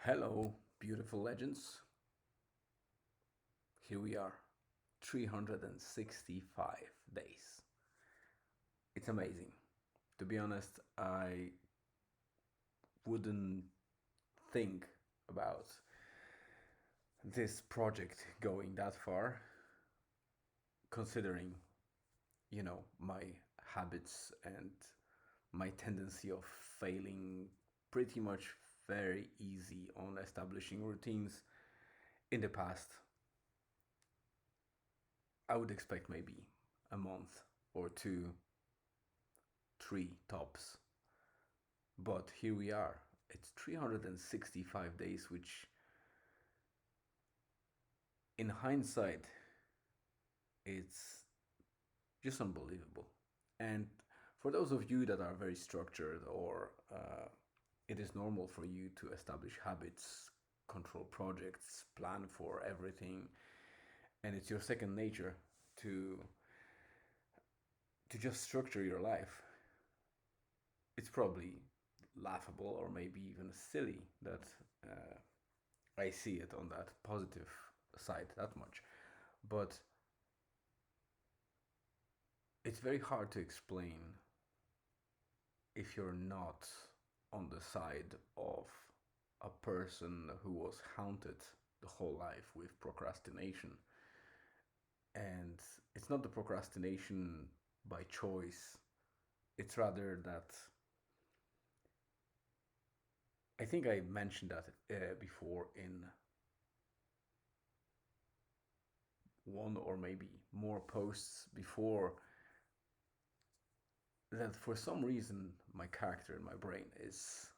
Hello, beautiful legends. Here we are, 365 days. It's amazing. To be honest, I wouldn't think about this project going that far, considering, my habits and my tendency of failing pretty much very easy on establishing routines in the past. I would expect maybe a month or two, three tops. But here we are. It's 365 days, which in hindsight, it's just unbelievable. And for those of you that are very structured or it is normal for you to establish habits, control projects, plan for everything, and it's your second nature to to just structure your life, it's probably laughable or maybe even silly that I see it on that positive side that much. But it's very hard to explain if you're not on the side of a person who was haunted the whole life with procrastination. And it's not the procrastination by choice, it's rather that I think I mentioned that before in one or maybe more posts before, that for some reason my character in my brain is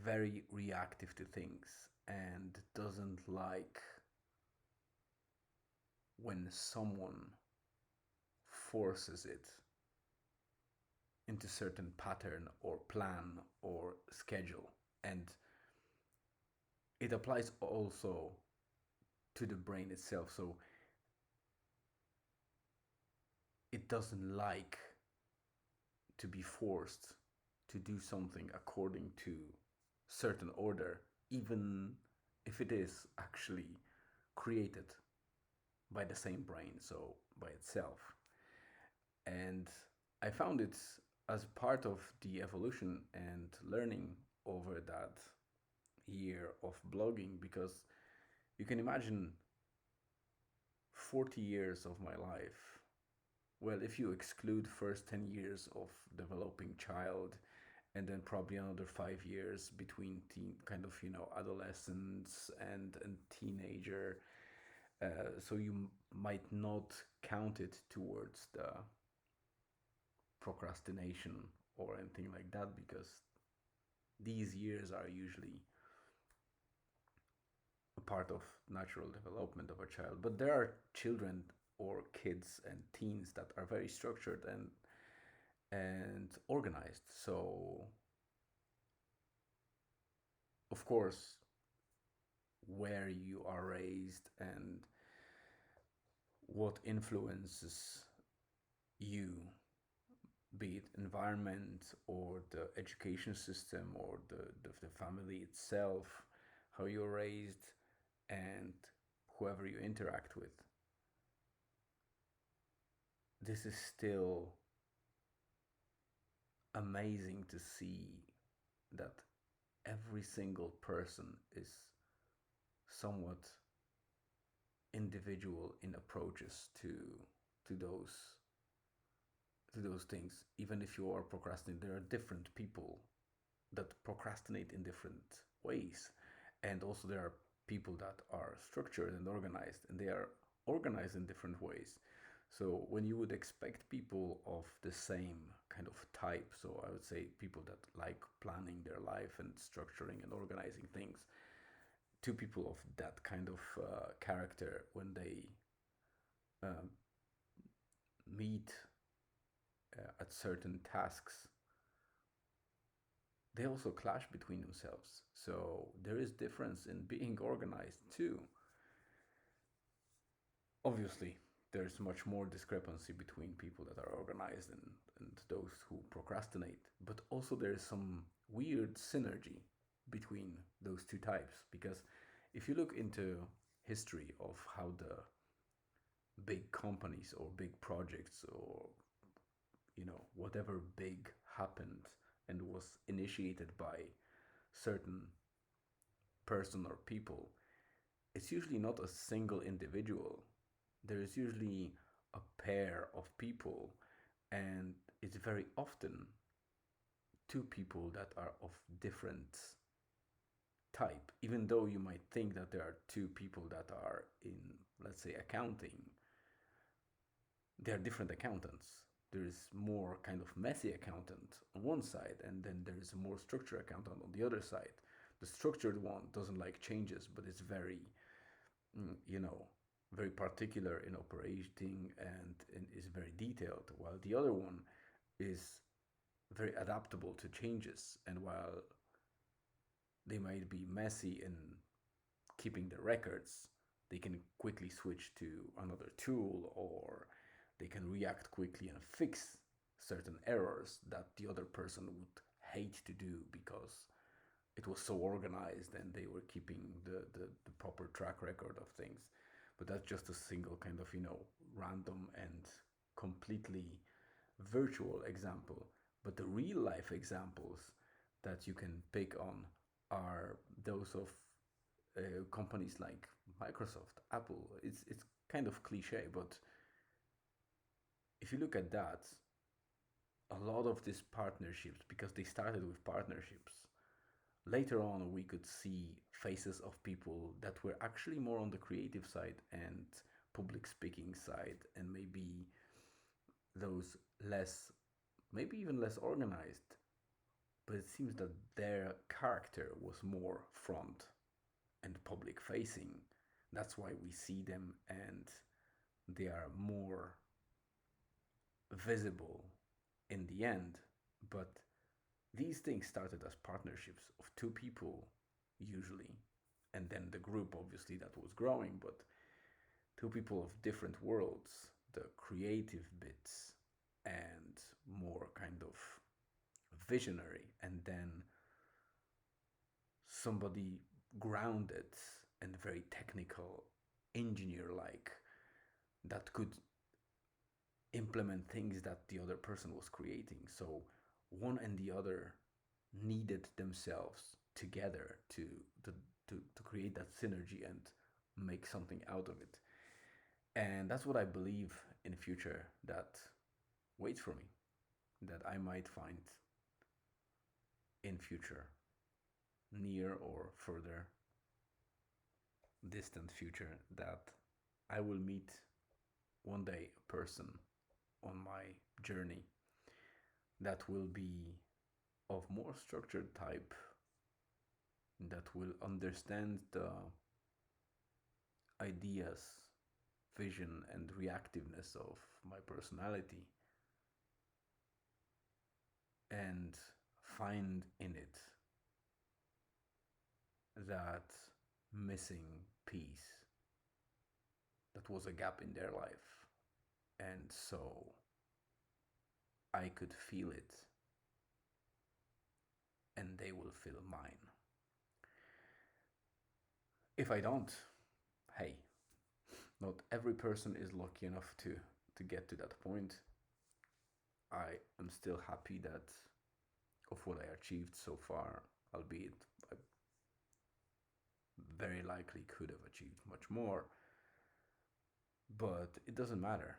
very reactive to things and doesn't like when someone forces it into certain pattern or plan or schedule. And it applies also to the brain itself. So it doesn't like to be forced to do something according to certain order, even if it is actually created by the same brain, so by itself. And I found it as part of the evolution and learning over that year of blogging, because you can imagine 40 years of my life. Well, if you exclude first 10 years of developing child and then probably another 5 years between teen kind of adolescence and teenager, so you might not count it towards the procrastination or anything like that, because these years are usually a part of natural development of a child. But there are children or kids and teens that are very structured and organized. So of course, where you are raised and what influences you, be it environment or the education system or the family itself, how you're raised, and whoever you interact with, this is still amazing to see that every single person is somewhat individual in approaches to those to those things. Even if you are procrastinating, there are different people that procrastinate in different ways. And also there are people that are structured and organized, and they are organized in different ways. So when you would expect people of the same kind of type, so I would say people that like planning their life and structuring and organizing things, two people of that kind of character, when they meet at certain tasks, they also clash between themselves. So there is difference in being organized too. Obviously, there's much more discrepancy between people that are organized and those who procrastinate, but also there is some weird synergy between those two types. Because if you look into history of how the big companies or big projects or whatever big happened and was initiated by certain person or people, it's usually not a single individual. There is usually a pair of people, and it's very often two people that are of different type. Even though you might think that there are two people that are in, let's say, accounting, they are different accountants. There is more kind of messy accountant on one side, and then there is a more structured accountant on the other side. The structured one doesn't like changes, but it's very, mm, you know, very particular in operating and is very detailed, while the other one is very adaptable to changes. And while they might be messy in keeping the records, they can quickly switch to another tool, or they can react quickly and fix certain errors that the other person would hate to do because it was so organized and they were keeping the proper track record of things. But that's just a single kind of, random and completely virtual example. But the real life examples that you can pick on are those of companies like Microsoft, Apple. It's kind of cliche, but if you look at that, a lot of these partnerships, because they started with partnerships, later on we could see faces of people that were actually more on the creative side and public speaking side, and maybe those less, maybe even less organized, but it seems that their character was more front and public facing. That's why we see them, and they are more visible in the end. But these things started as partnerships of two people, usually, and then the group obviously that was growing, but two people of different worlds, the creative bits and more kind of visionary, and then somebody grounded and very technical, engineer like, that could implement things that the other person was creating. So one and the other needed themselves together to create that synergy and make something out of it. And that's what I believe in the future that waits for me, that I might find in future, near or further distant future, that I will meet one day a person on my journey that will be of more structured type, that will understand the ideas, vision, and reactiveness of my personality, and find in it that missing piece that was a gap in their life. And so I could feel it, and they will feel mine. If I don't, hey, not every person is lucky enough to get to that point. I am still happy that of what I achieved so far, albeit I very likely could have achieved much more. But it doesn't matter.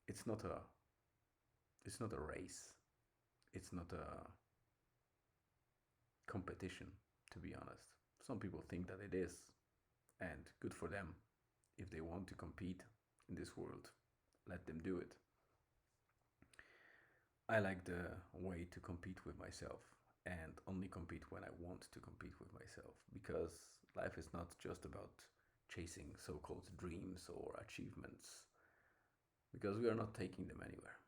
It's not a race. It's not a competition, to be honest. Some people think that it is, and good for them. If they want to compete in this world, let them do it. I like the way to compete with myself, and only compete when I want to compete with myself, because life is not just about chasing so-called dreams or achievements, because we are not taking them anywhere.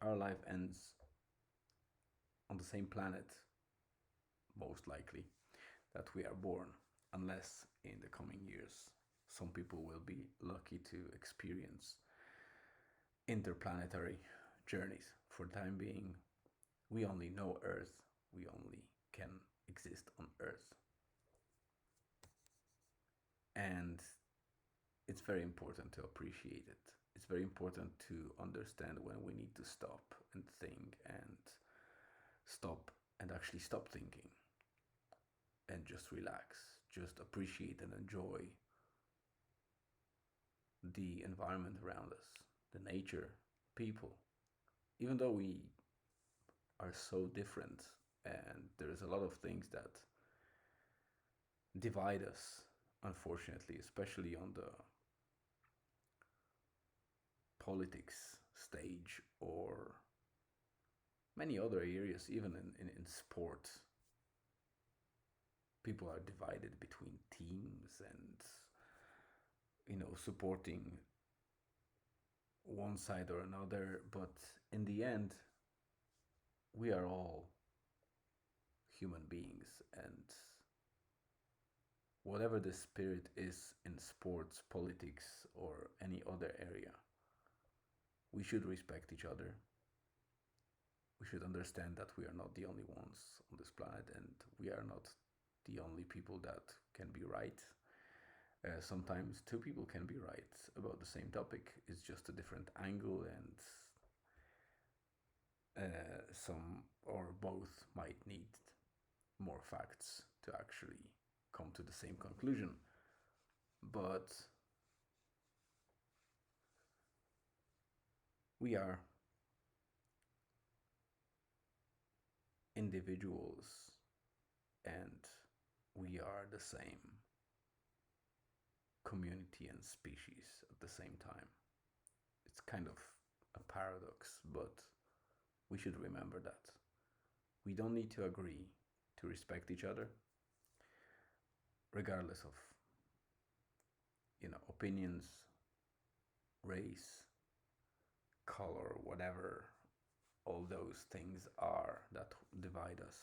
Our life ends on the same planet, most likely, that we are born, unless in the coming years some people will be lucky to experience interplanetary journeys. For the time being, we only know Earth, we only can exist it's very important to appreciate it. It's very important to understand when we need to stop and think and stop and actually stop thinking and just relax, just appreciate and enjoy the environment around us, the nature, people. Even though we are so different and there's a lot of things that divide us, unfortunately, especially on the politics stage or many other areas, even in sport. People are divided between teams and, supporting one side or another, but in the end, we are all human beings, and whatever the spirit is in sports, politics, or any other area, we should respect each other. We should understand that we are not the only ones on this planet, and we are not the only people that can be right. Sometimes two people can be right about the same topic. It's just a different angle, and some or both might need more facts to actually come to the same conclusion. But we are individuals and we are the same community and species at the same time. It's kind of a paradox, but we should remember that. We don't need to agree to respect each other, regardless of, opinions, race, color, whatever all those things are that divide us.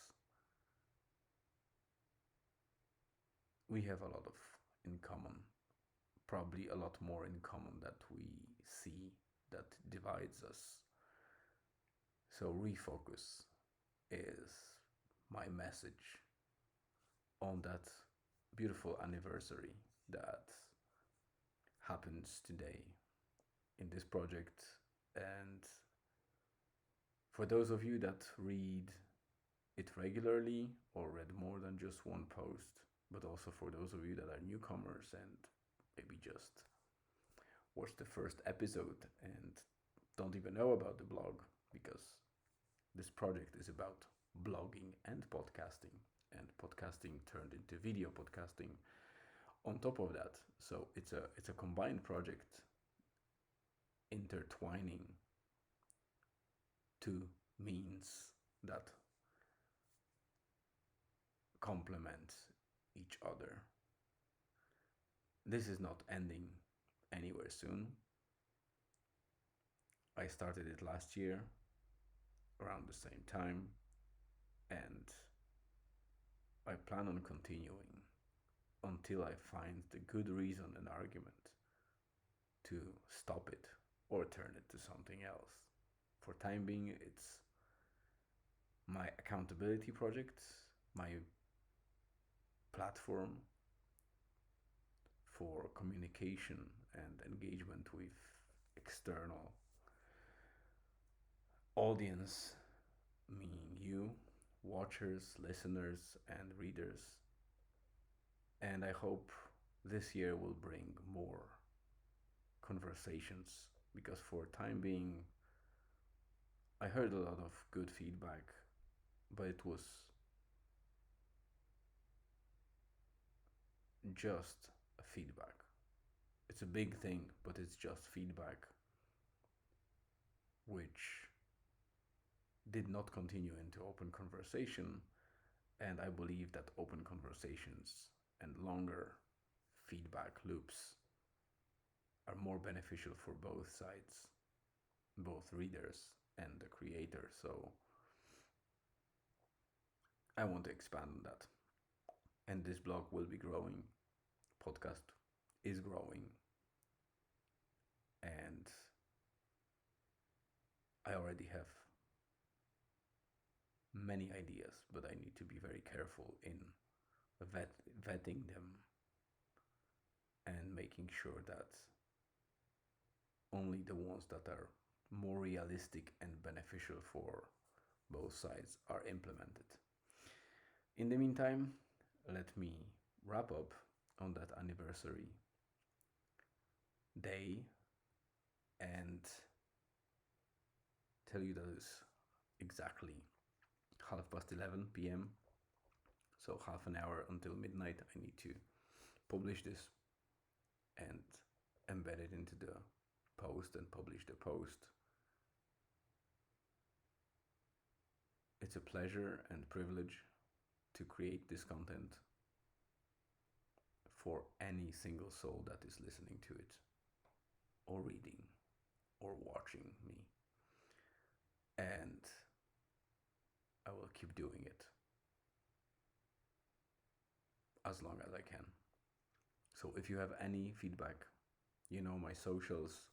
We have a lot of in common, probably a lot more in common that we see that divides us. So refocus is my message on that beautiful anniversary that happens today in this project. And for those of you that read it regularly or read more than just one post, but also for those of you that are newcomers and maybe just watched the first episode and don't even know about the blog, because this project is about blogging and podcasting turned into video podcasting on top of that. So it's a combined project intertwining two means that complement each other. This is not ending anywhere soon. I started it last year around the same time, and I plan on continuing until I find the good reason and argument to stop it or turn it to something else. For time being, it's my accountability project, my platform for communication and engagement with external audience, meaning you, watchers, listeners, and readers. And I hope this year will bring more conversations, because for time being, I heard a lot of good feedback, but it was just a feedback. It's a big thing, but it's just feedback, which did not continue into open conversation. And I believe that open conversations and longer feedback loops are more beneficial for both sides, both readers and the creator. So I want to expand on that. And this blog will be growing. Podcast is growing. And I already have many ideas, but I need to be very careful in vetting them and making sure that only the ones that are more realistic and beneficial for both sides are implemented. In the meantime, let me wrap up on that anniversary day and tell you that it's exactly 11:30 p.m. So half an hour until midnight. I need to publish this and embed it into the post and publish the post. It's a pleasure and privilege to create this content for any single soul that is listening to it, or reading, or watching me. And I will keep doing it as long as I can. So if you have any feedback, my socials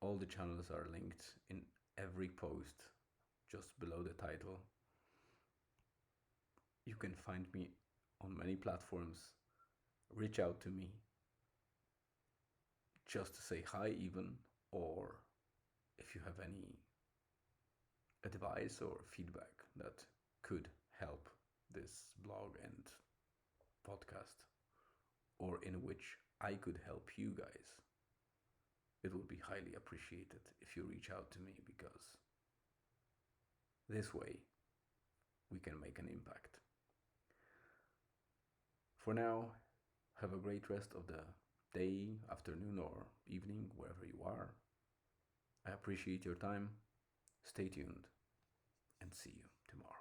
all the channels are linked in every post just below the title. You can find me on many platforms. Reach out to me just to say hi, even, or if you have any advice or feedback that could help this blog and podcast, or in which I could help you guys. It would be highly appreciated if you reach out to me, because this way we can make an impact. For now, have a great rest of the day, afternoon, or evening, wherever you are. I appreciate your time. Stay tuned and see you tomorrow.